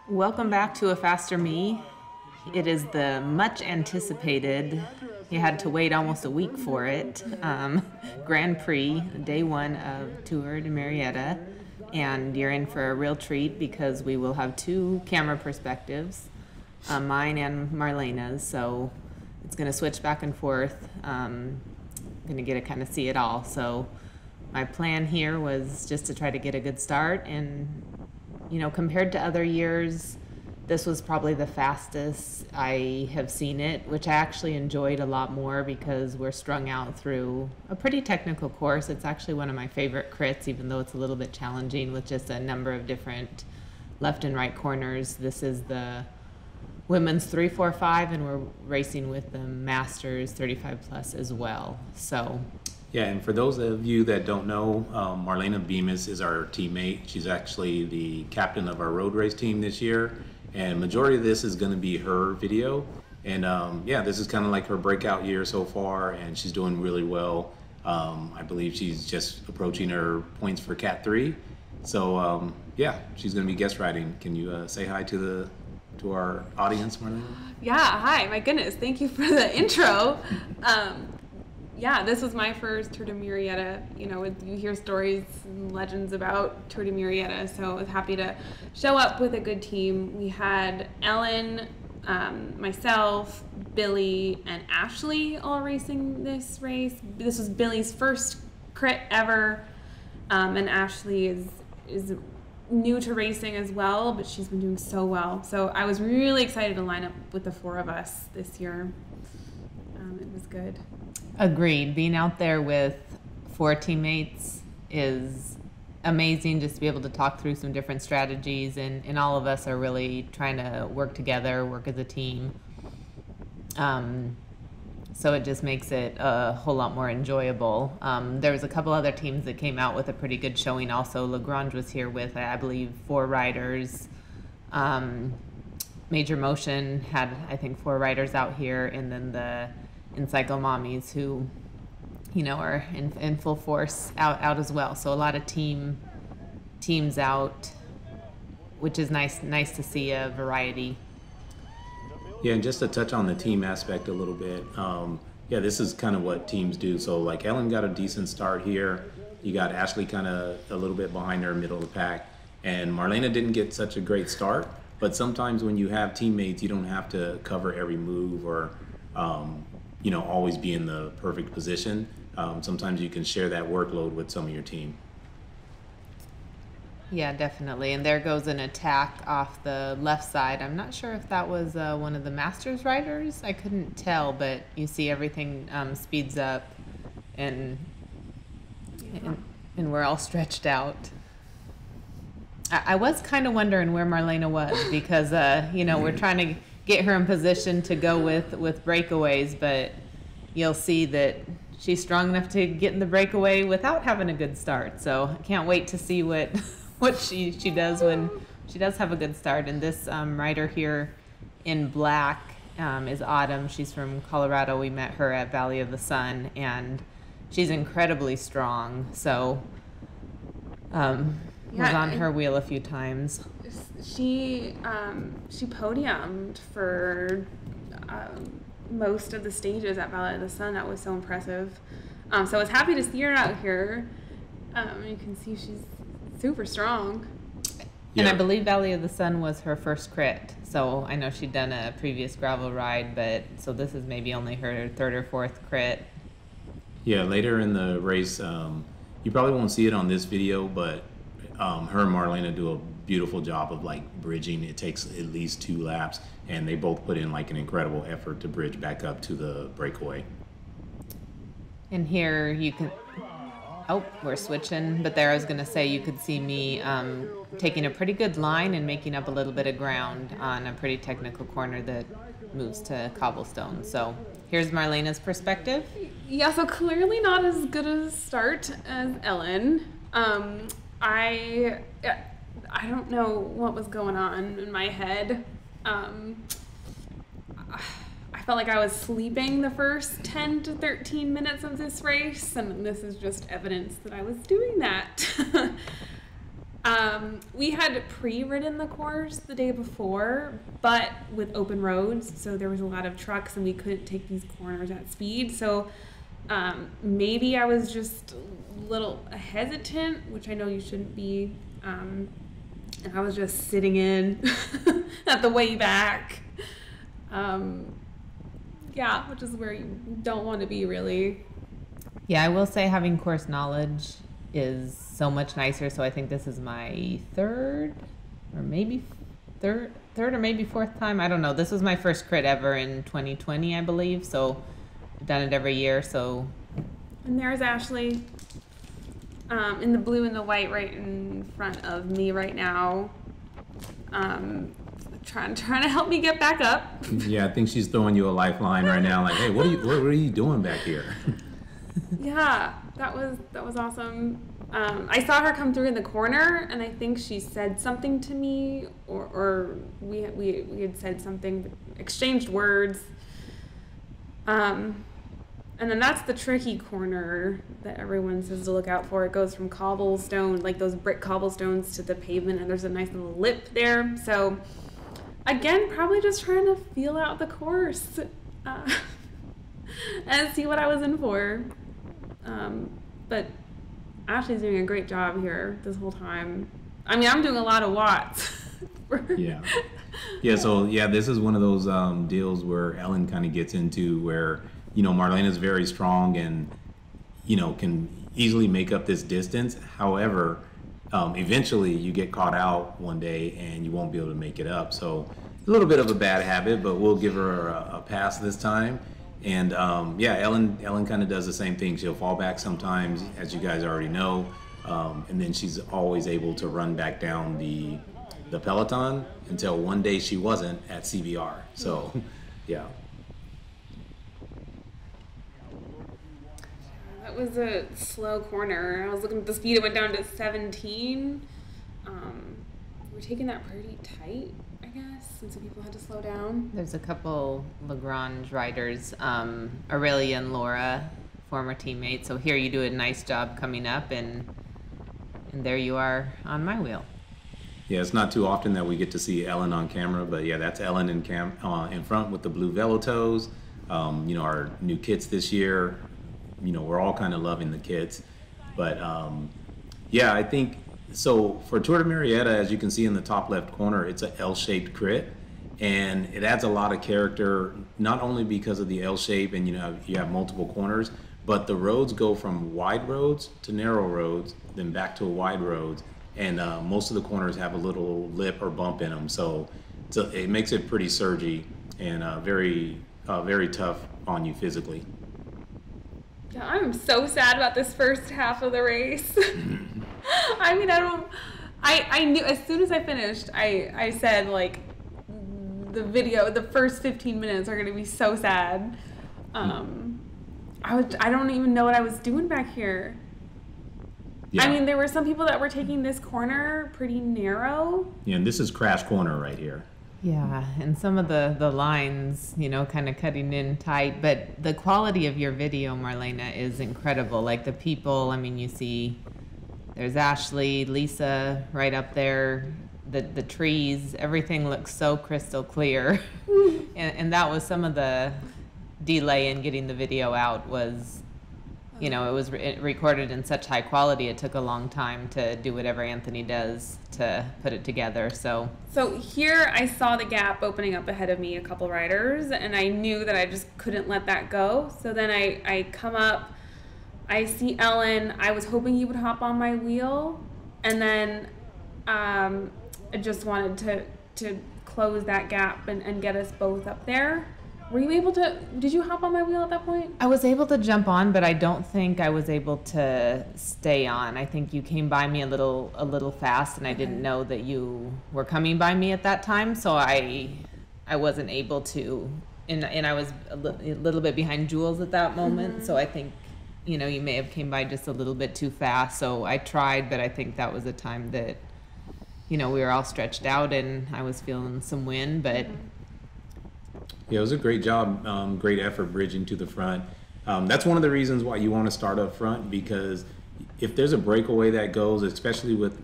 Welcome back to A Faster Me. It is the much anticipated, you had to wait almost a week for it, Grand Prix, day one of Tour de Murrieta. And you're in for a real treat because we will have two camera perspectives, mine and Marlaina's. So it's going to switch back and forth. Going to get to kind of see it all. So my plan here was just to try to get a good start, and you know, compared to other years, this was probably the fastest I have seen it, which I actually enjoyed a lot more because we're strung out through a pretty technical course. It's actually one of my favorite crits, even though it's a little bit challenging with just a number of different left and right corners. This is the women's 3, 4, 5, and we're racing with the Masters 35 plus as well. So yeah, and for those of you that don't know, Marlaina Bemis is our teammate. She's actually the captain of our road race team this year, and majority of this is going to be her video. And yeah, this is kind of like her breakout year so far, and she's doing really well. I believe she's just approaching her points for Cat 3. So yeah, she's going to be guest riding. Can you say hi to our audience, Marlaina? Yeah, hi. My goodness, thank you for the intro. Yeah, this was my first Tour de Murrieta. You know, you hear stories and legends about Tour de Murrieta, so I was happy to show up with a good team. We had Ellen, myself, Billy, and Ashley all racing this race. This was Billy's first crit ever, and Ashley is new to racing as well, but she's been doing so well. So I was really excited to line up with the four of us this year. It was good. agreed. Being out there with 4 teammates is amazing, just to be able to talk through some different strategies, and all of us are really trying to work together, work as a team. So it just makes it a whole lot more enjoyable. There was a couple other teams that came out with a pretty good showing also. Lagrange was here with, I believe, 4 riders. Major Motion had, I think, 4 riders out here, and then the Encycle Mommies, who, you know, are in full force out as well. So a lot of teams out, which is nice to see a variety. Yeah, and just to touch on the team aspect a little bit, yeah, this is kind of what teams do. So like Ellen got a decent start here. You got Ashley kind of a little bit behind her, middle of the pack. And Marlaina didn't get such a great start, but sometimes when you have teammates, you don't have to cover every move or, you know, always be in the perfect position. Sometimes you can share that workload with some of your team. Yeah, definitely. And there goes an attack off the left side. I'm not sure if that was one of the Masters riders. I couldn't tell, but you see everything speeds up, and we're all stretched out. I was kind of wondering where Marlaina was because, you know, we're trying to get her in position to go with breakaways, but you'll see that she's strong enough to get in the breakaway without having a good start. So I can't wait to see what she does when she does have a good start. And this rider here in black is Autumn. She's from Colorado. We met her at Valley of the Sun, and she's incredibly strong. So was on her wheel a few times. She podiumed for most of the stages at Valley of the Sun. That was so impressive. So I was happy to see her out here. You can see she's super strong. And I believe Valley of the Sun was her first crit. So I know she'd done a previous gravel ride, but so this is maybe only her 3rd or 4th crit. Yeah, later in the race, you probably won't see it on this video, but her and Marlaina do a beautiful job of like bridging. It takes at least 2 laps, and they both put in like an incredible effort to bridge back up to the breakaway. And here you can, oh, we're switching, but there I was gonna say you could see me taking a pretty good line and making up a little bit of ground on a pretty technical corner that moves to cobblestone. So here's Marlaina's perspective. Yeah, so clearly not as good a start as Ellen. I don't know what was going on in my head. I felt like I was sleeping the first 10 to 13 minutes of this race, and this is just evidence that I was doing that. We had pre-ridden the course the day before, but with open roads, so there was a lot of trucks and we couldn't take these corners at speed. So maybe I was just a little hesitant, which I know you shouldn't be. And I was just sitting in at the way back. Yeah, which is where you don't want to be, really. Yeah, I will say having course knowledge is so much nicer. So I think this is my third or maybe fourth time. I don't know. This was my first crit ever in 2020, I believe. So I've done it every year. So. And there's Ashley in the blue and the white right in front of me right now. Trying to help me get back up. Yeah, I think she's throwing you a lifeline right now. Like, hey, what are you doing back here? Yeah, that was awesome. I saw her come through in the corner, and I think she said something to me, or we had said something, exchanged words. And then that's the tricky corner that everyone says to look out for. It goes from cobblestone, like those brick cobblestones, to the pavement, and there's a nice little lip there. So, again, probably just trying to feel out the course and see what I was in for. But Ashley's doing a great job here this whole time. I mean, I'm doing a lot of watts. Yeah. So this is one of those deals where Ellen kind of gets into where, Marlaina is very strong and, can easily make up this distance. However, eventually you get caught out one day and you won't be able to make it up. So a little bit of a bad habit, but we'll give her a pass this time. And Ellen kind of does the same thing. She'll fall back sometimes, as you guys already know, and then she's always able to run back down the peloton until one day she wasn't at CBR. So, yeah. That was a slow corner. I was looking at the speed. It went down to 17. We're taking that pretty tight, I guess, since people had to slow down. There's a couple Lagrange riders, Aurelia and Laura, former teammates. So here you do a nice job coming up, and there you are on my wheel. Yeah, it's not too often that we get to see Ellen on camera, but yeah, that's Ellen in front with the blue velo toes. Our new kits this year. We're all kind of loving the kits, but I think so. For Tour de Murrieta, as you can see in the top left corner, it's an L-shaped crit, and it adds a lot of character, not only because of the L shape and you have multiple corners, but the roads go from wide roads to narrow roads, then back to wide roads, and most of the corners have a little lip or bump in them, so it makes it pretty surgy and very tough on you physically. Yeah, I'm so sad about this first half of the race. I mean, I knew as soon as I finished, I said, like, the first 15 minutes are going to be so sad. I don't even know what I was doing back here. Yeah. I mean, there were some people that were taking this corner pretty narrow. Yeah, and this is crash corner right here. Yeah, and some of the lines, kind of cutting in tight, but the quality of your video, Marlaina, is incredible. Like the people, I mean, you see, there's Ashley, Lisa right up there, the trees, everything looks so crystal clear. and that was some of the delay in getting the video out was, it was recorded in such high quality, it took a long time to do whatever Anthony does to put it together. So here I saw the gap opening up ahead of me, a couple riders, and I knew that I just couldn't let that go. So then I come up, I see Ellen, I was hoping he would hop on my wheel, and then I just wanted to close that gap and get us both up there. Were you able to, did you hop on my wheel at that point? I was able to jump on, but I don't think I was able to stay on. I think you came by me a little fast, and I didn't know that you were coming by me at that time, so I wasn't able to, and I was a little bit behind Jules at that moment, so I think, you may have came by just a little bit too fast, so I tried, but I think that was a time that, we were all stretched out, and I was feeling some wind, but... Yeah, it was a great job, great effort bridging to the front. That's one of the reasons why you want to start up front, because if there's a breakaway that goes, especially with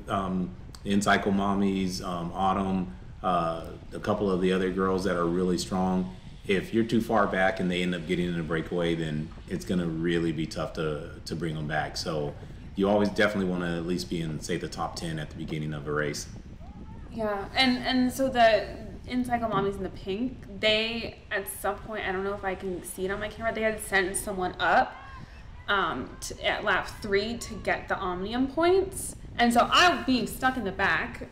Incycle Mommies, Autumn, a couple of the other girls that are really strong. If you're too far back and they end up getting in a breakaway, then it's going to really be tough to bring them back. So you always definitely want to at least be in, say, the top 10 at the beginning of a race. Yeah, and so the Incycle Mommies in the pink, they, at some point, I don't know if I can see it on my camera, they had sent someone up at lap 3 to get the Omnium points. And so I, being stuck in the back,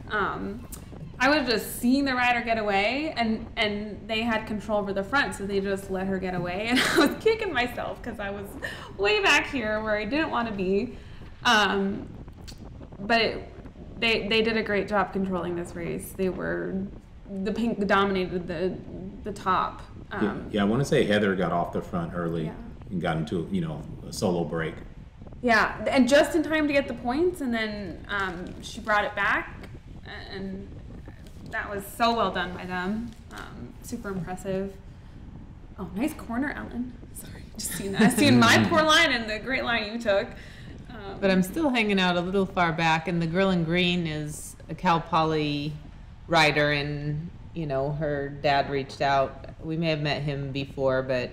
I was just seeing the rider get away, and they had control over the front, so they just let her get away. And I was kicking myself because I was way back here where I didn't want to be. But they did a great job controlling this race. The pink dominated the top. Yeah, I want to say Heather got off the front early and got into, a solo break. Yeah, and just in time to get the points, and then she brought it back, and that was so well done by them. Super impressive. Oh, nice corner, Ellen. Sorry, just seen that. I seen my poor line and the great line you took. But I'm still hanging out a little far back, and the girl in green is a Cal Poly rider, and her dad reached out. We may have met him before, but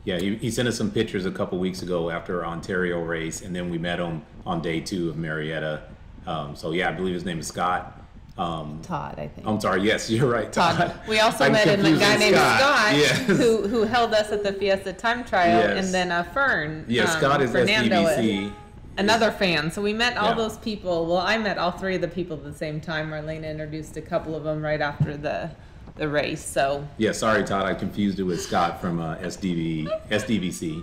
yeah, he sent us some pictures a couple weeks ago after our Ontario race, and then we met him on day 2 of Murrieta. So yeah, I believe his name is Scott. Todd, I think. I'm sorry. Yes, you're right, Todd. We also met a guy named Scott, yes. who held us at the Fiesta time trial, Yes. and then Fern. Yes, Scott is Fernando, SDBC. another fan. So we met all Yeah. those people. Well, I met all 3 of the people at the same time. Marlaina introduced a couple of them right after the race. So Yeah, sorry, Todd. I confused it with Scott from SDBC.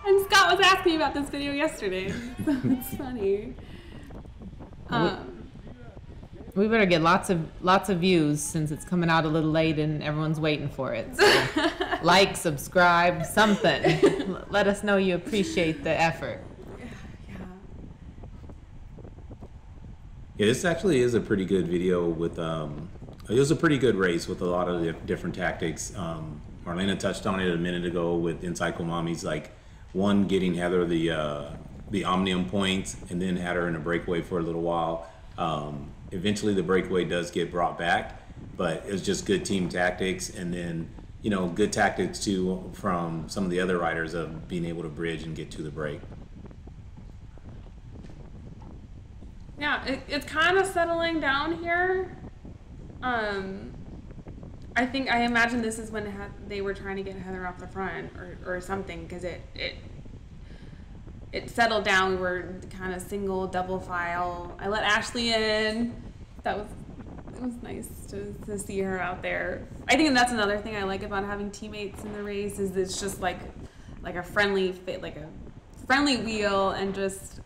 And Scott was asking me about this video yesterday. So it's funny. we better get lots of views since it's coming out a little late and everyone's waiting for it. So like, subscribe, something. Let us know you appreciate the effort. Yeah, this actually is a pretty good video with, it was a pretty good race with a lot of different tactics. Marlaina touched on it a minute ago with Incycle Mommies, like one getting Heather the Omnium points and then had her in a breakaway for a little while. Eventually the breakaway does get brought back, but it was just good team tactics, and then good tactics too from some of the other riders of being able to bridge and get to the break. Yeah, it's kind of settling down here. I imagine this is when they were trying to get Heather off the front or something, because it settled down. We were kind of single, double file. I let Ashley in. It was nice to see her out there. I think that's another thing I like about having teammates in the race, is it's just like a friendly fit, like a friendly wheel, and just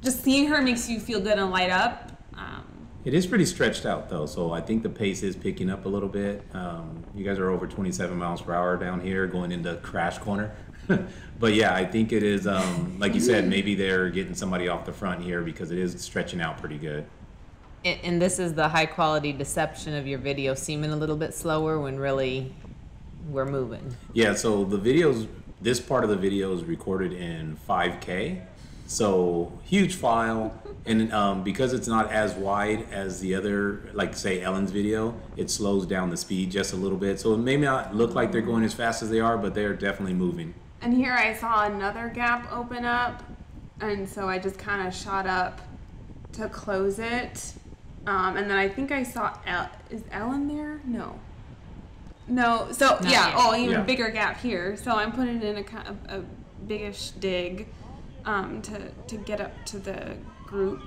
seeing her makes you feel good and light up. It is pretty stretched out though, so I think the pace is picking up a little bit. You guys are over 27 miles per hour down here going into crash corner. But yeah, I think it is, like you said, maybe they're getting somebody off the front here because it is stretching out pretty good. And this is the high quality deception of your video seeming a little bit slower when really we're moving. Yeah, so this part of the video is recorded in 5K. So huge file, and because it's not as wide as the other, like say Ellen's video, it slows down the speed just a little bit. So it may not look like they're going as fast as they are, but they're definitely moving. And here I saw another gap open up, and so I just kind of shot up to close it. And then I think I saw, is Ellen there? No. So Not yeah, yet. even Yeah. bigger gap here. So I'm putting in a biggish dig. To get up to the group,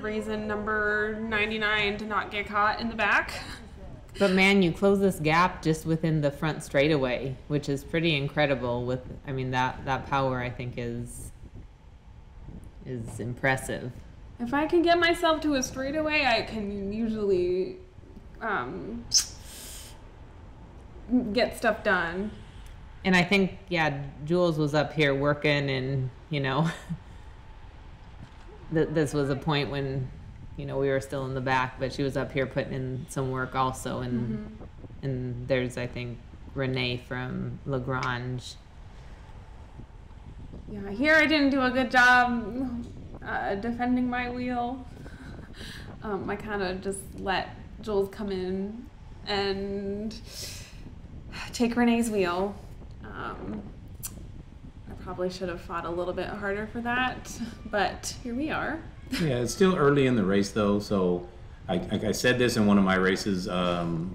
reason number 99 to not get caught in the back. But man, you close this gap just within the front straightaway, which is pretty incredible. That power I think is impressive. If I can get myself to a straightaway, I can usually get stuff done. And I think, yeah, Jules was up here working, and this was a point when we were still in the back, but she was up here putting in some work also. And and there's, I think, Renee from Lagrange. Yeah, here I didn't do a good job defending my wheel. I kind of just let Jules come in and take Renee's wheel. I probably should have fought a little bit harder for that, but here we are. Yeah, it's still early in the race though, so I said this in one of my races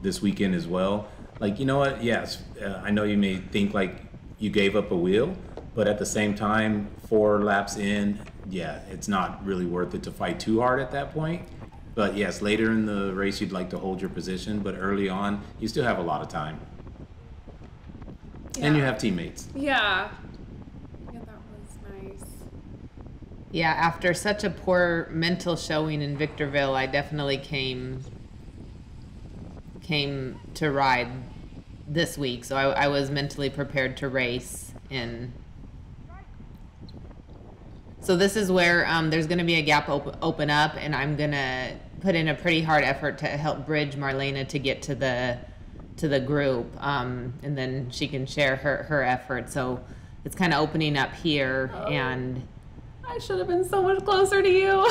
this weekend as well. Like, you know what? Yes, I know you may think like you gave up a wheel, but at the same time, 4 laps in, yeah, it's not really worth it to fight too hard at that point. But yes, later in the race, you'd like to hold your position, but early on, you still have a lot of time. Yeah. And you have teammates. Yeah. Yeah, that was nice. Yeah, after such a poor mental showing in Victorville, I definitely came to ride this week. So I was mentally prepared to race in. So this is where there's going to be a gap open up, and I'm going to put in a pretty hard effort to help bridge Marlaina to get to the group, and then she can share her effort. So it's kind of opening up here, and I should have been so much closer to you.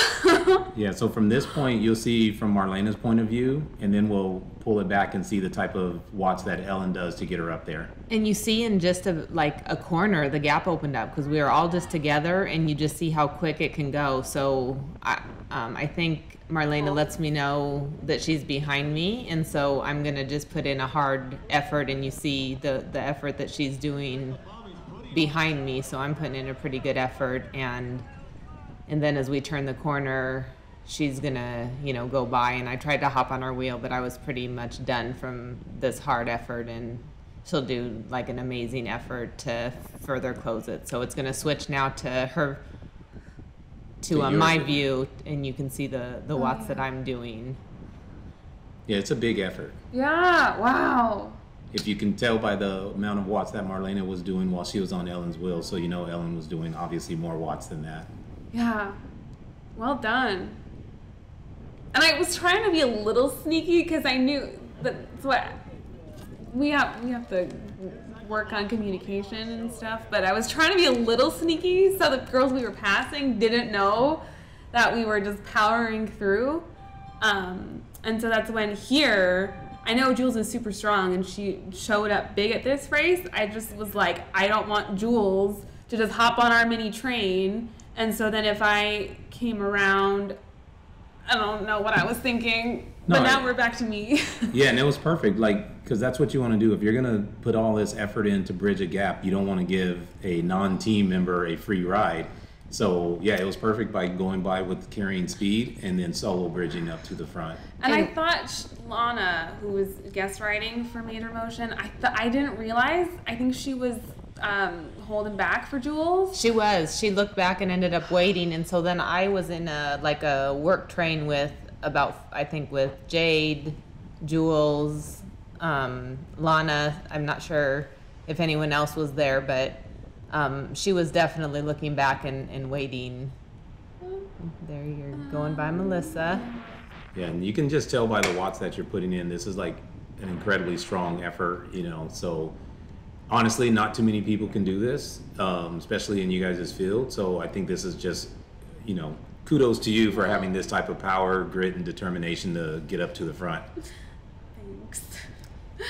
Yeah, so from this point, you'll see from Marlaina's point of view, and then we'll pull it back and see the type of watts that Ellen does to get her up there. And you see in just a corner, the gap opened up because we were all just together, and you just see how quick it can go. So I think Marlaina lets me know that she's behind me, and so I'm gonna just put in a hard effort, and you see the effort that she's doing behind me. So I'm putting in a pretty good effort, and then as we turn the corner, she's gonna go by, and I tried to hop on her wheel, but I was pretty much done from this hard effort, and she'll do like an amazing effort to further close it. So it's gonna switch now to her to my view, and you can see the watts that I'm doing. Yeah, it's a big effort. Yeah, wow. If you can tell by the amount of watts that Marlaina was doing while she was on Ellen's wheel, so Ellen was doing obviously more watts than that. Yeah, well done. And I was trying to be a little sneaky because I knew that's what we have to work on communication and stuff. But I was trying to be a little sneaky so the girls we were passing didn't know that we were just powering through. And so that's when here, I know Jules is super strong and she showed up big at this race. I just was like, I don't want Jules to just hop on our mini train. And so then if I came around, I don't know what I was thinking, but now we're back to me. Yeah, and it was perfect, because that's what you want to do. If you're going to put all this effort in to bridge a gap, you don't want to give a non-team member a free ride. So, yeah, it was perfect by going by with carrying speed and then solo bridging up to the front. And I thought Lana, who was guest riding for Major Motion, I didn't realize, I think she was holding back for Jules. She was. She looked back and ended up waiting, and so then I was in a work train with with Jade, Jules, Lana. I'm not sure if anyone else was there, but she was definitely looking back and waiting. There you're going by Melissa. Yeah, and you can just tell by the watts that you're putting in, this is like an incredibly strong effort, so honestly, not too many people can do this, especially in you guys' field. So I think this is just, kudos to you for having this type of power, grit, and determination to get up to the front. Thanks.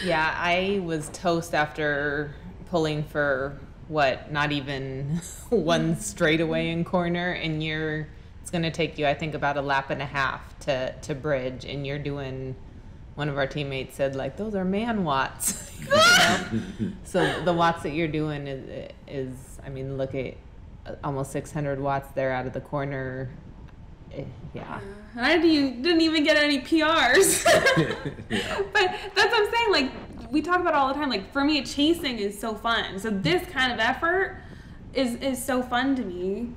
Yeah, I was toast after pulling for not even one straightaway in corner, and it's going to take you, I think, about a lap and a half to bridge, and you're doing. One of our teammates said, those are man watts. So the watts that you're doing is look at almost 600 watts there out of the corner. Yeah. And I didn't even get any PRs. Yeah. But that's what I'm saying. We talk about it all the time. For me, chasing is so fun. So this kind of effort is so fun to me.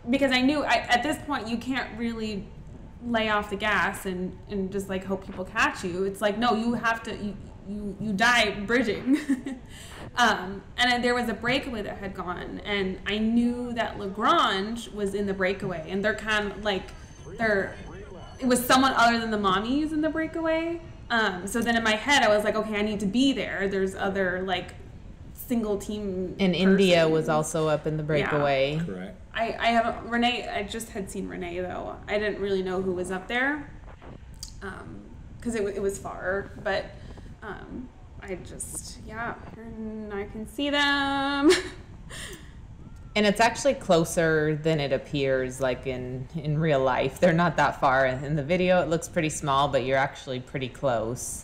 Because I knew at this point you can't really lay off the gas and just hope people catch you. It's no, you have to, you die bridging. And then there was a breakaway that had gone, and I knew that Lagrange was in the breakaway, and they're kind of it was someone other than the mommies in the breakaway. So then in my head I was okay, I need to be there. There's other single team. And person. India was also up in the breakaway. Yeah, correct. I have Renee. I just had seen Renee though. I didn't really know who was up there, because it was far. But I just and I can see them. And it's actually closer than it appears, like in real life. They're not that far. In the video, it looks pretty small, but you're actually pretty close.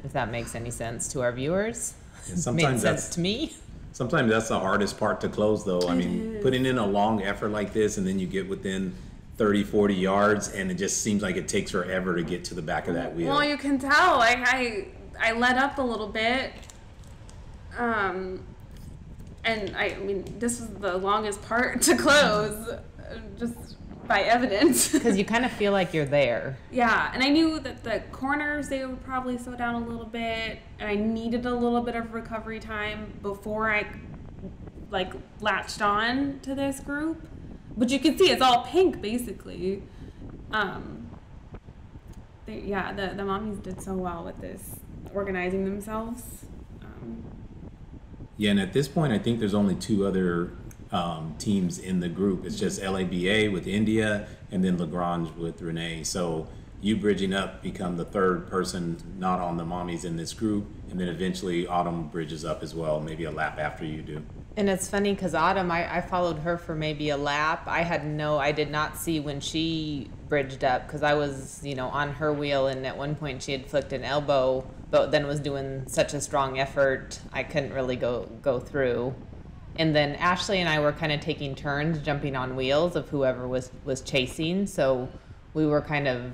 If that makes any sense to our viewers. And sometimes Made sense to me. Sometimes that's the hardest part to close, though. I mean, putting in a long effort like this, and then you get within 30, 40 yards, and it just seems like it takes forever to get to the back of that wheel. Well, you can tell. Like I let up a little bit. And I mean, this was the longest part to close, just by evidence. Because you kind of feel like you're there. Yeah, and I knew that the corners, they would probably slow down a little bit, and I needed a little bit of recovery time before I, like, latched on to this group. But you can see it's all pink, basically. The mommies did so well with this, organizing themselves. Yeah, and at this point, I think there's only two other teams in the group. It's just LABA with India, and then Lagrange with Renee. So you bridging up become the third person not on the mommies in this group, and then eventually Autumn bridges up as well, maybe a lap after you do. And it's funny because Autumn, I followed her for maybe a lap. I did not see when she bridged up because I was, on her wheel, and at one point she had flicked an elbow, but then was doing such a strong effort, I couldn't really go through. And then Ashley and I were kind of taking turns jumping on wheels of whoever was chasing. So we were kind of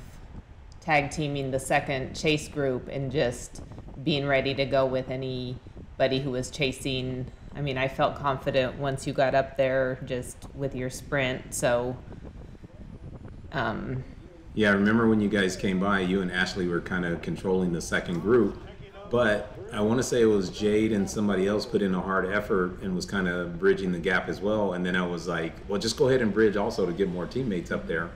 tag teaming the second chase group and just being ready to go with anybody who was chasing. I mean, I felt confident once you got up there just with your sprint. So, yeah, I remember when you guys came by, you and Ashley were kind of controlling the second group, but I want to say it was Jade and somebody else put in a hard effort and was kind of bridging the gap as well. And then I was like, well, just go ahead and bridge also to get more teammates up there.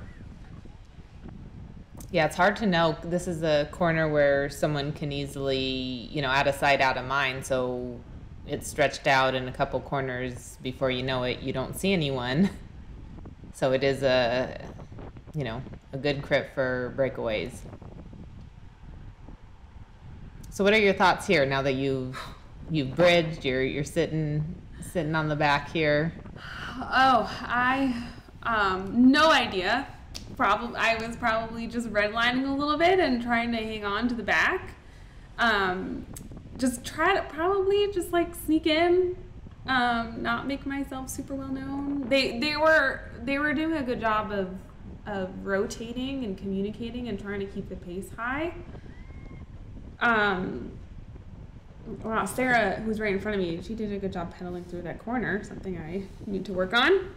Yeah, it's hard to know. This is a corner where someone can easily, out of sight, out of mind. So it's stretched out in a couple corners. Before you know it, you don't see anyone. So it is a good crit for breakaways. So what are your thoughts here now that you've bridged? You're sitting on the back here. Oh, I no idea. I was probably just redlining a little bit and trying to hang on to the back. Just try to probably just like sneak in, not make myself super well known. They were doing a good job of rotating and communicating and trying to keep the pace high. Wow, Sarah, who's right in front of me, she did a good job pedaling through that corner, something I need to work on.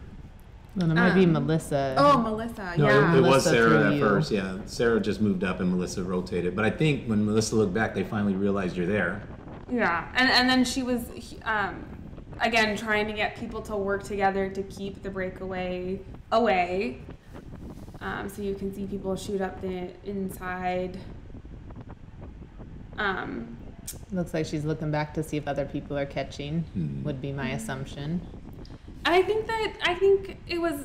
Well, it might be Melissa. Oh, Melissa, No, yeah. it was Melissa Sarah at you. first, yeah. Sarah just moved up and Melissa rotated. But I think when Melissa looked back, they finally realized you're there. Yeah, and then she was, again, trying to get people to work together to keep the breakaway away. So you can see people shoot up the inside. Looks like she's looking back to see if other people are catching, would be my assumption. And I think it was,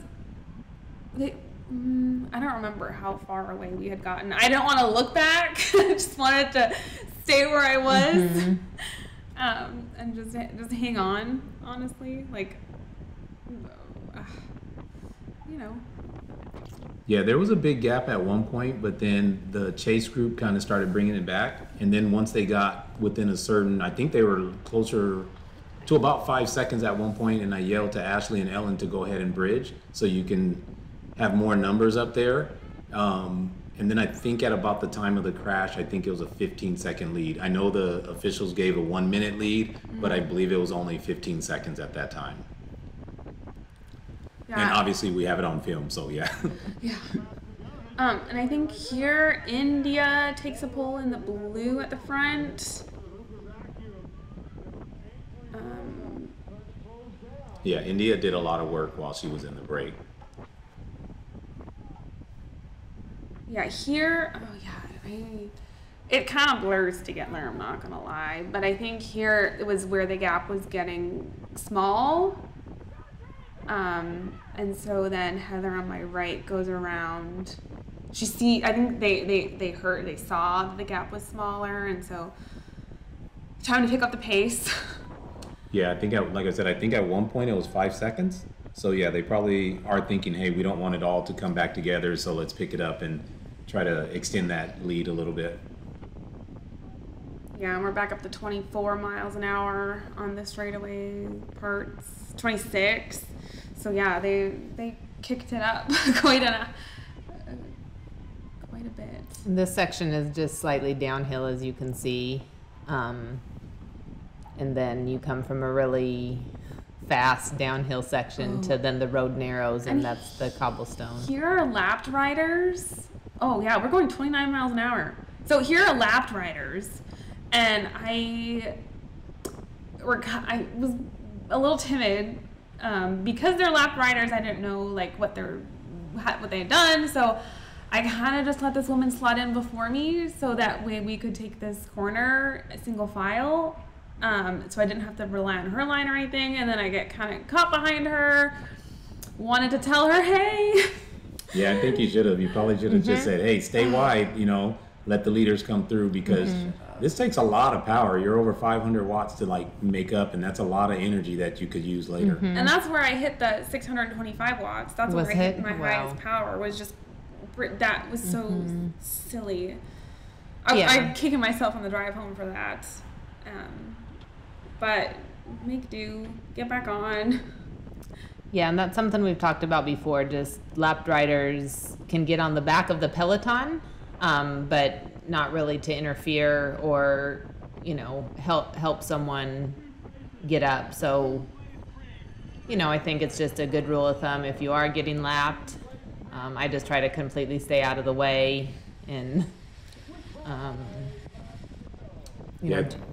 I don't remember how far away we had gotten. I don't want to look back. I just wanted to stay where I was, and just hang on. Honestly, like, Yeah, there was a big gap at one point, but then the chase group kind of started bringing it back. And then once they got within a certain, I think they were closer to about 5 seconds at one point, and I yelled to Ashley and Ellen to go ahead and bridge so you can have more numbers up there. And then I think at about the time of the crash, I think it was a 15-second lead. I know the officials gave a 1-minute lead, but I believe it was only 15 seconds at that time. yeah. And obviously we have it on film, so yeah. Yeah. And I think here India takes a pole in the blue at the front. Yeah, India did a lot of work while she was in the break. Yeah, here. Oh yeah. it kind of blurs together, I'm not gonna lie. But I think here it was where the gap was getting small. And so then Heather on my right goes around. I think they saw that the gap was smaller, and so time to pick up the pace. Yeah, I think, like I said, I think at one point it was 5 seconds. So yeah, they probably are thinking, hey, we don't want it all to come back together, so let's pick it up and try to extend that lead a little bit. Yeah, and we're back up to 24 miles an hour on the straightaway parts, 26. So yeah, they kicked it up quite a bit. This section is just slightly downhill, as you can see. And then you come from a really fast downhill section to then the road narrows, and that's the cobblestone. Here are lapped riders. Oh yeah, we're going 29 miles an hour. So here are lapped riders, and I was a little timid because they're lapped riders. I didn't know like what they had done, so I kind of just let this woman slot in before me so that way we could take this corner single file. So I didn't have to rely on her line or anything, and then I get kind of caught behind her. Wanted to tell her, hey. Yeah, I think you should have. You probably should have just said, hey, stay wide, let the leaders come through, because this takes a lot of power. You're over 500 watts to like make up, and that's a lot of energy that you could use later. And that's where I hit the 625 watts. That's where I hit my highest power, was just, that was so silly. I'm kicking myself on the drive home for that. But make do, get back on. Yeah, and that's something we've talked about before. Just lapped riders can get on the back of the peloton, but not really to interfere or, help someone get up. So, I think it's just a good rule of thumb. If you are getting lapped, I just try to completely stay out of the way and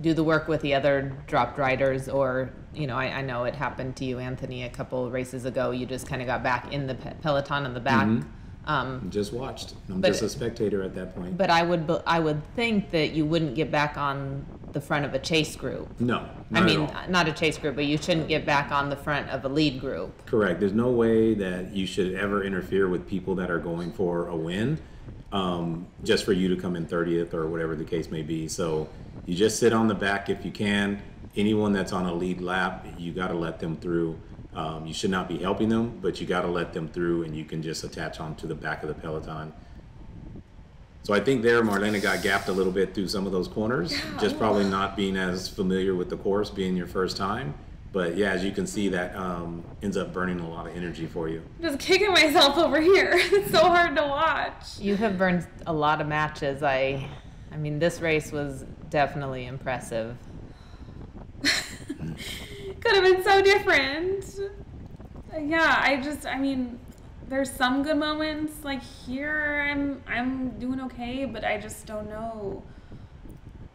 do the work with the other dropped riders, or I know it happened to you, Anthony, a couple races ago. You just kind of got back in the peloton in the back. Just watched. I'm just a spectator at that point. But I would think that you wouldn't get back on the front of a chase group. No, not a chase group, but you shouldn't get back on the front of a lead group. Correct. There's no way that you should ever interfere with people that are going for a win, just for you to come in 30th or whatever the case may be. So you just sit on the back if you can. Anyone that's on a lead lap, you got to let them through. You should not be helping them, but you got to let them through, and you can just attach onto the back of the peloton. So I think there Marlaina got gapped a little bit through some of those corners, just probably not being as familiar with the course, being your first time. But yeah, as you can see, that ends up burning a lot of energy for you. I'm just kicking myself over here. It's so hard to watch. You have burned a lot of matches. I mean, this race was definitely impressive. Could have been so different. Yeah, there's some good moments. Like here, I'm doing okay, but I just don't know.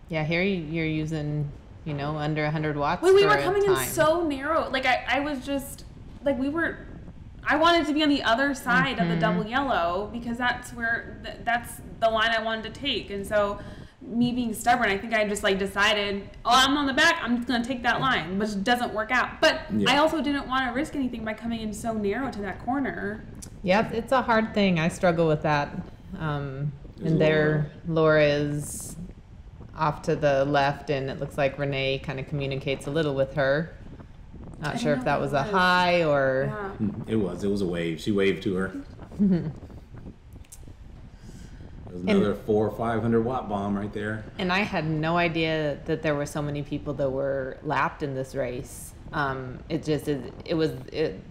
Yeah, here you're using, under 100 watts. We were coming in so narrow. Like I was just like I wanted to be on the other side of the double yellow, because that's where that's the line I wanted to take, and so. Me being stubborn, I think I just decided, I'm on the back, I'm just going to take that line, which doesn't work out. But I also didn't want to risk anything by coming in so narrow to that corner. Yeah, it's a hard thing. I struggle with that. And there, Laura is off to the left, and it looks like Renee kind of communicates a little with her. Not sure if that was a hi or... Yeah. It was a wave. She waved to her. Another 400 or 500 watt bomb right there. And I had no idea that there were so many people that were lapped in this race. It was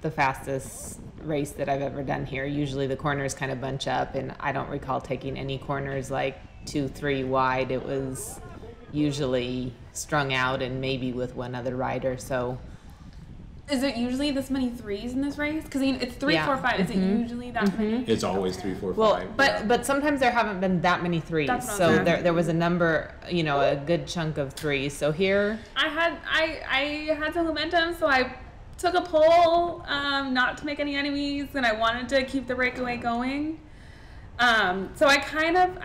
the fastest race that I've ever done here. Usually the corners kind of bunch up, and I don't recall taking any corners like 2-3 wide. It was usually strung out and maybe with one other rider. So is it usually this many threes in this race? Because it's 3, 4, 5. Is it usually that many? It's always 3, 4, 5. Well, but sometimes there haven't been that many threes. So there was a number, a good chunk of threes. So here I had some momentum, so I took a pole, not to make any enemies, and I wanted to keep the breakaway going. So I kind of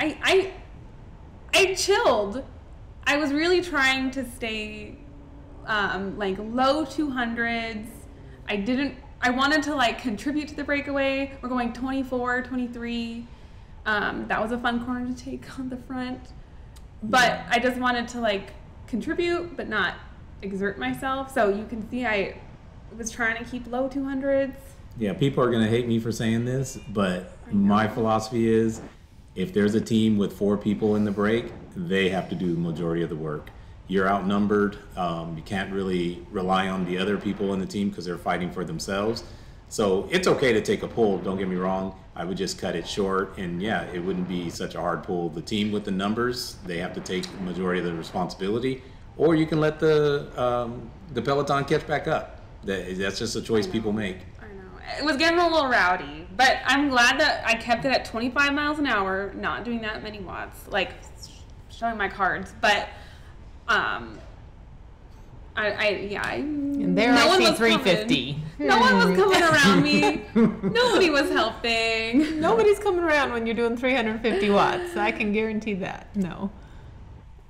I chilled. I was really trying to stay like low 200s. I wanted to like contribute to the breakaway. We're going 24, 23. That was a fun corner to take on the front. But I just wanted to like contribute but not exert myself. So you can see I was trying to keep low 200s. Yeah, people are going to hate me for saying this, but my philosophy is if there's a team with 4 people in the break, they have to do the majority of the work. You're outnumbered. You can't really rely on the other people in the team because they're fighting for themselves. So it's okay to take a pull, don't get me wrong. I would just cut it short, and yeah, it wouldn't be such a hard pull. The team with the numbers, they have to take the majority of the responsibility, or you can let the peloton catch back up. That's just a choice people make. It was getting a little rowdy, but I'm glad that I kept it at 25 miles an hour, not doing that many watts, like showing my cards. But and there I see 350. No one was coming around me. Nobody was helping. Nobody's coming around when you're doing 350 watts. I can guarantee that. No.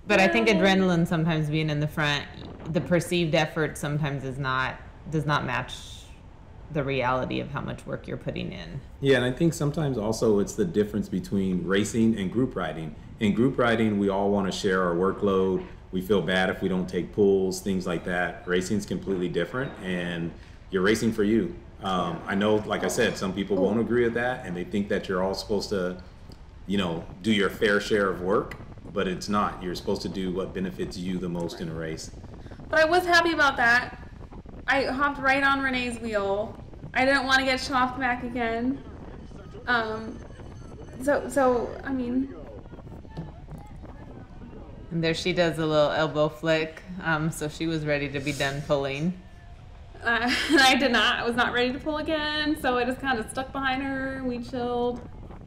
But I think adrenaline sometimes being in the front, the perceived effort sometimes does not match the reality of how much work you're putting in. Yeah, and I think sometimes also it's the difference between racing and group riding. In group riding, we all want to share our workload. We feel bad if we don't take pulls, things like that. Racing's completely different, and you're racing for you. I know, like I said, some people won't agree with that, and they think that you're all supposed to, do your fair share of work, but it's not. You're supposed to do what benefits you the most in a race. But I was happy about that. I hopped right on Renee's wheel. I didn't want to get chopped back again. So I mean. And there she does a little elbow flick. So she was ready to be done pulling. I did not. I was not ready to pull again. So I just kind of stuck behind her. We chilled.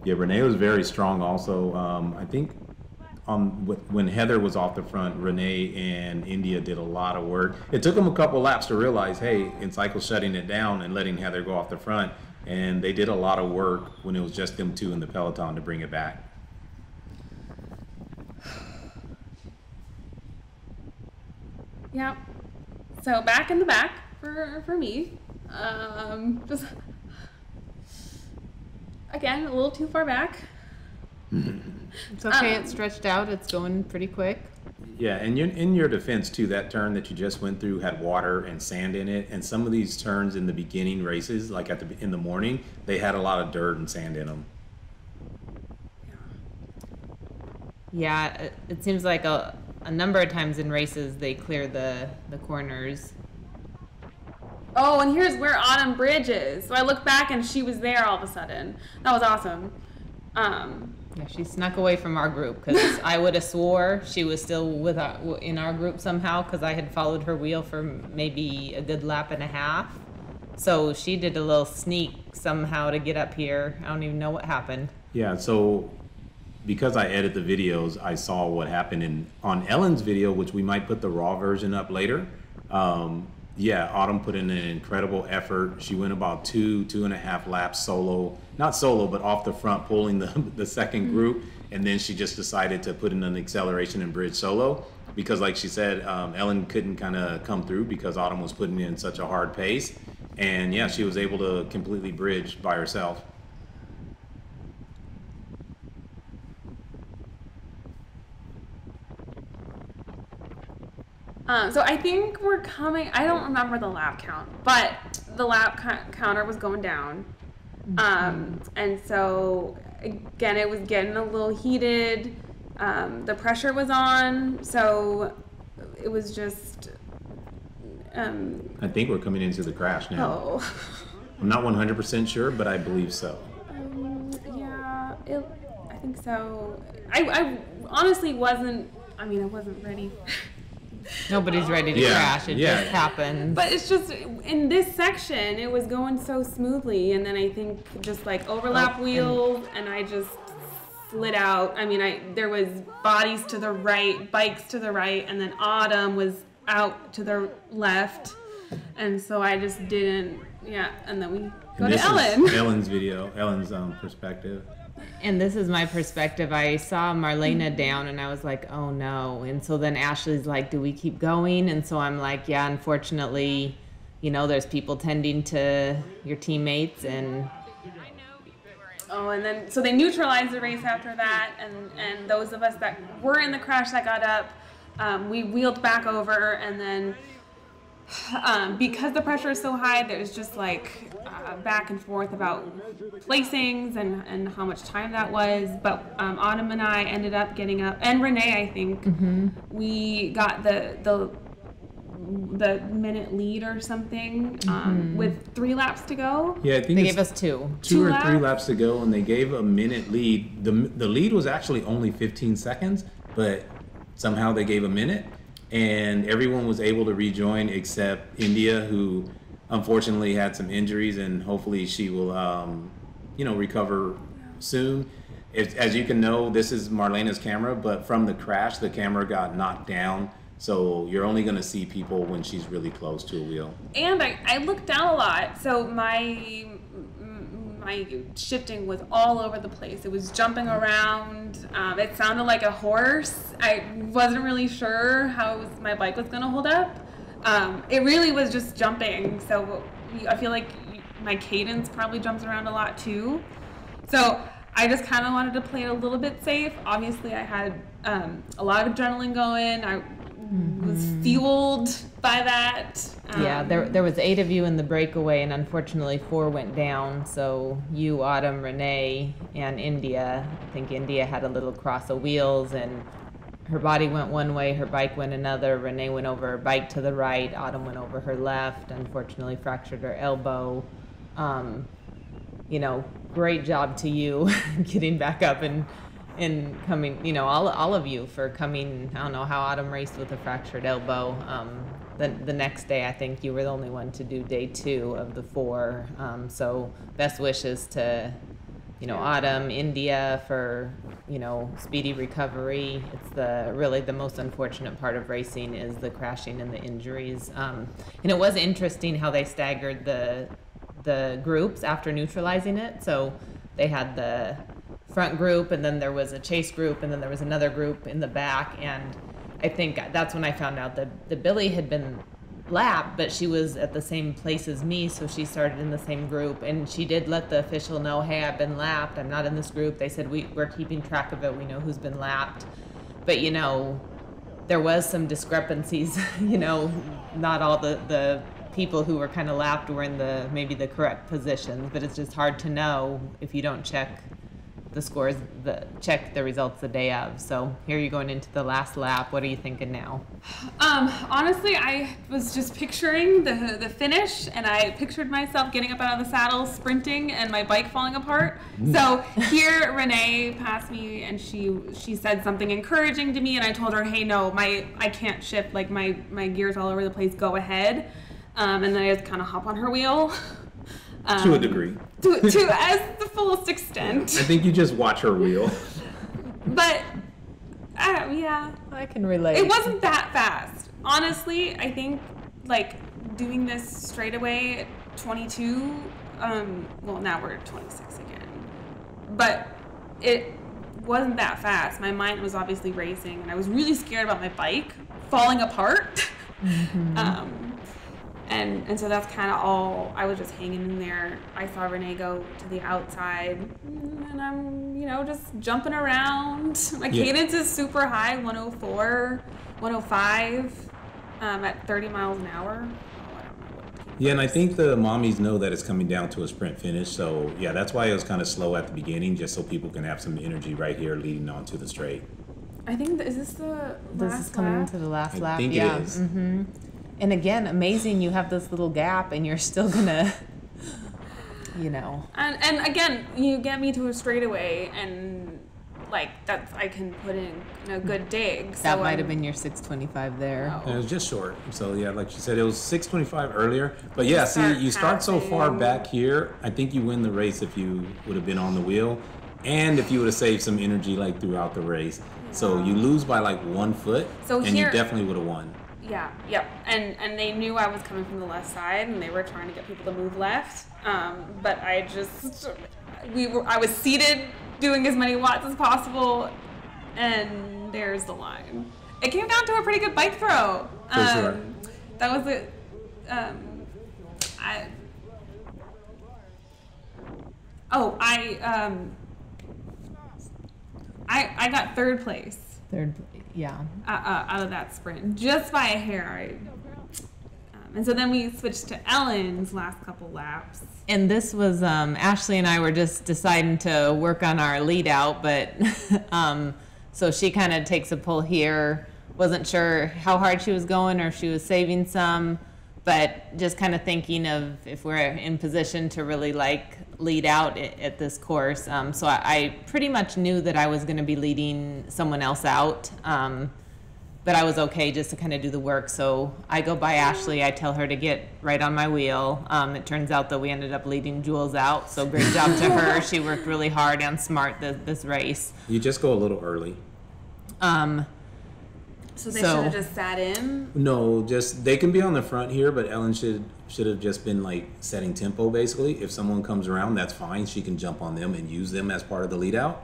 Yeah, Renee was very strong also. I think when Heather was off the front, Renee and India did a lot of work. It took them a couple laps to realize, hey, Encircle's shutting it down and letting Heather go off the front. And they did a lot of work when it was just them two in the peloton to bring it back. Yep. So back in the back for me. Just again a little too far back. It's okay. It's stretched out. It's going pretty quick. Yeah, and in your defense too, that turn that you just went through had water and sand in it, and some of these turns in the beginning races, like in the morning, they had a lot of dirt and sand in them. Yeah, it seems like a number of times in races they clear the corners. Oh, and here's where Autumn Bridge is. So I look back and she was there all of a sudden. That was awesome. Yeah, she snuck away from our group because I would have swore she was still in our group somehow because I had followed her wheel for maybe a good lap and a half. So she did a little sneak somehow to get up here. I don't even know what happened. Yeah, so because I edit the videos, I saw what happened on Ellen's video, which we might put the raw version up later. Yeah, Autumn put in an incredible effort. She went about 2.5 laps solo, not solo, but off the front, pulling the second group. And then she just decided to put in an acceleration and bridge solo because like she said, Ellen couldn't kind of come through because Autumn was putting in such a hard pace. And yeah, she was able to completely bridge by herself. So I think we're coming, I don't remember the lap count, but the lap counter was going down. And so again, it was getting a little heated. The pressure was on. So it was just, I think we're coming into the crash now. Oh. I'm not 100% sure, but I believe so. Yeah, I think so. I honestly wasn't ready. Nobody's ready to crash. It just happened. But it's just in this section, it was going so smoothly, and then I think just like overlap wheels, and I just slid out. I mean, there was bodies to the right, bikes to the right, and then Autumn was out to the left, and so I just didn't. Yeah, and then we go to Ellen. Ellen's video, Ellen's perspective. And this is my perspective. I saw Marlaina down and I was like, oh no. And so then Ashley's like, do we keep going? And so I'm like, yeah, unfortunately, you know, there's people tending to your teammates and... Oh, and then, so they neutralized the race after that, and those of us that were in the crash that got up, we wheeled back over, and then because the pressure is so high, there's just like back and forth about placings and how much time that was. But Autumn and I ended up getting up, and Renee, I think, we got the minute lead or something with 3 laps to go. Yeah, I think they gave us two or 3 laps to go, and they gave a minute lead. The lead was actually only 15 seconds, but somehow they gave a minute, and everyone was able to rejoin except India, who unfortunately had some injuries, and hopefully she will, recover soon. As you can know, this is Marlaina's camera, but from the crash, the camera got knocked down. So you're only going to see people when she's really close to a wheel. And I looked down a lot, so my shifting was all over the place. It was jumping around. It sounded like a horse. I wasn't really sure how my bike was going to hold up. It really was just jumping. So I feel like my cadence probably jumps around a lot too. So I just kind of wanted to play it a little bit safe. Obviously, I had a lot of adrenaline going. I was fueled by that. Yeah, there was 8 of you in the breakaway, and unfortunately 4 went down. So you, Autumn, Renee, and India. I think India had a little cross of wheels, and her body went one way, her bike went another. Renee went over her bike to the right. Autumn went over her left. Unfortunately, fractured her elbow. Great job to you getting back up and coming, all of you for coming. I don't know how Autumn raced with a fractured elbow. The next day, I think you were the only one to do day 2 of the 4. So best wishes to, Autumn, India for, speedy recovery. It's really the most unfortunate part of racing is the crashing and the injuries. And it was interesting how they staggered the groups after neutralizing it. So they had the front group, and then there was a chase group, and then there was another group in the back. And I think that's when I found out that the Billy had been lapped, but she was at the same place as me, so she started in the same group, and she did let the official know, hey, I've been lapped, I'm not in this group. They said we're keeping track of it, we know who's been lapped. But there was some discrepancies. Not all the people who were kind of lapped were in maybe the correct positions, but it's just hard to know if you don't check the scores, check the results the day of. So here you're going into the last lap. What are you thinking now? Honestly, I was just picturing the finish, and I pictured myself getting up out of the saddle, sprinting, and my bike falling apart. So here Renee passed me, and she said something encouraging to me, and I told her, hey, no, I can't shift, like my gear's all over the place, go ahead. And then I just kind of hop on her wheel. To a degree. To as the fullest extent. I think you just watch her wheel. But, yeah. I can relate. It wasn't that fast. Honestly, I think, doing this straight away at 22, now we're at 26 again. But it wasn't that fast. My mind was obviously racing, and I was really scared about my bike falling apart. And so that's kind of all. I was just hanging in there. I saw Renee go to the outside, and I'm, just jumping around. My cadence is super high, 104, 105, at 30 miles an hour. Yeah, and I think the mommies know that it's coming down to a sprint finish. So, yeah, that's why it was kind of slow at the beginning, just so people can have some energy right here leading on to the straight. I think, is this the last This is coming lap? into the last lap, I think yeah. it is. And again, amazing you have this little gap and you're still gonna, And again, you get me to a straightaway, and that's, I can put in a good dig. That might have been your 6:25 there. It was just short. So, yeah, like you said, it was 6:25 earlier. But, yeah, you start so far back here, I think you win the race if you would have been on the wheel and if you would have saved some energy, throughout the race. Yeah. So you lose by, 1 foot, and you definitely would have won. Yeah, yep. And they knew I was coming from the left side, and they were trying to get people to move left. But I was seated doing as many watts as possible, and there's the line. It came down to a pretty good bike throw. For sure. That was it. I got third place. Yeah. Out of that sprint, just by a hair. And so then we switched to Ellen's last couple laps. And this was, Ashley and I were just deciding to work on our lead out, but so she kind of takes a pull here. Wasn't sure how hard she was going or if she was saving some, but just kind of thinking of if we're in position to really like lead out at this course. So I pretty much knew that I was going to be leading someone else out. But I was okay just to kind of do the work. So I go by Ashley, I tell her to get right on my wheel. It turns out that we ended up leading Jules out. So great job to her. She worked really hard and smart this race. You just go a little early. So they should have just sat in? No, just they can be on the front here, but Ellen should have just been like setting tempo basically. If someone comes around, that's fine. She can jump on them and use them as part of the lead out.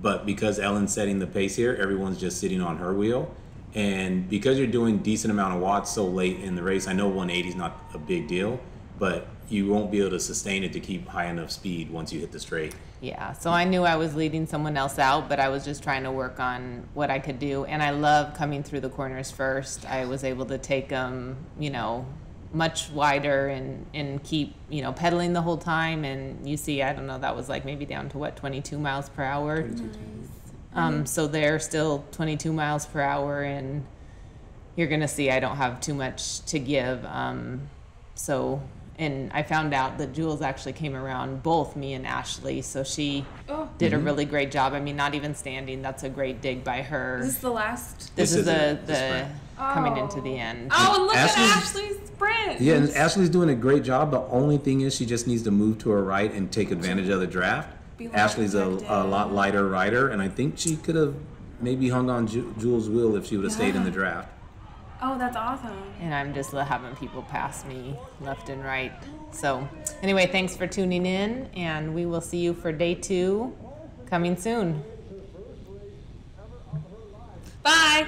But because Ellen's setting the pace here, everyone's just sitting on her wheel. And because you're doing decent amount of watts so late in the race, I know 180 is not a big deal, but you won't be able to sustain it to keep high enough speed once you hit the straight. Yeah, so I knew I was leading someone else out, but I was just trying to work on what I could do. And I love coming through the corners first. I was able to take them, much wider and keep, pedaling the whole time. And you see, I don't know, that was like maybe down to 22 miles per hour. So they're still 22 miles per hour, and you're going to see I don't have too much to give. And I found out that Jules actually came around both me and Ashley, so she did a really great job. I mean, not even standing, that's a great dig by her. Is this the last? This is the sprint. coming into the end. Oh, and look at Ashley's sprint. Yeah, and Ashley's doing a great job. The only thing is she just needs to move to her right and take advantage of the draft. Ashley's a lot lighter rider, and I think she could have maybe hung on Jules' wheel if she would have stayed in the draft. Oh, that's awesome. And I'm just having people pass me left and right. So anyway, thanks for tuning in, and we will see you for day 2 coming soon. Bye.